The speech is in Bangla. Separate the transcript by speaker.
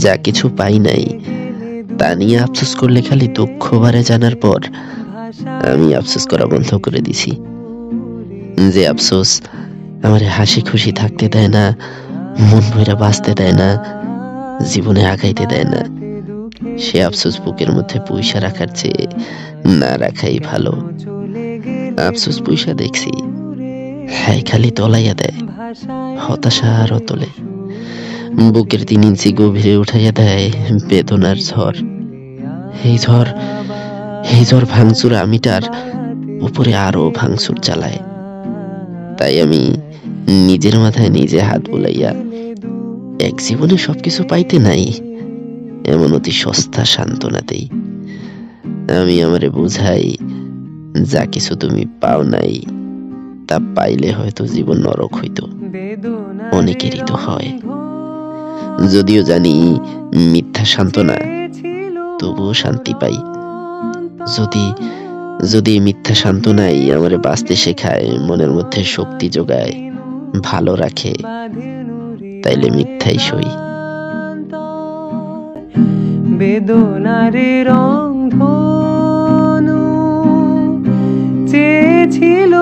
Speaker 1: যা কিছু পাই নাই তা নিয়ে আফসোস করলে খালি দুঃখ বাড়ে জানার পর আমি আফসোস করা বন্ধ করে দিছি। যে আফসোস আমার হাসি খুশি থাকতে দেয় না, মন ভরে বাঁচতে দেয় না, জীবনে আগাইতে দেয় না, সে আফসোস বুকের মধ্যে পয়সা রাখার চেয়ে না রাখাই ভালো। আফসোস পয়সা দেখছি, হ্যাঁ খালি তলাইয়া দেয়, হতাশা আর অতলে বুকের 3 ইঞ্চি গভীরে উঠাইয়া দেয় বেদনার ঝড়। এই ঝড় ভাঙচুর আমিটার উপরে আরো ভাঙচুর চালায়। তাই আমি নিজের মাথায় নিজে হাত বুলাইয়া এক জীবনে সবকিছু পাইতে নাই এমন অতি সস্তা সান্ত্বনা দেই। আমি আমারে বুঝাই, যা কিছু তুমি পাও নাই তা পাইলে হয়তো জীবন নরক হইতো, অনেকেরই তো হয়। যদিও জানি মিথ্যা সান্ত্বনা, তবুও শান্তি পাই। যদি মিথ্যা সান্ত্বনাই আমারে বাঁচতে শেখায়, মনের মধ্যে শক্তি যোগায়, ভালো রাখে, তাইলে মিথ্যাই সই।
Speaker 2: বেদনারে রং ধনু চেয়েছিল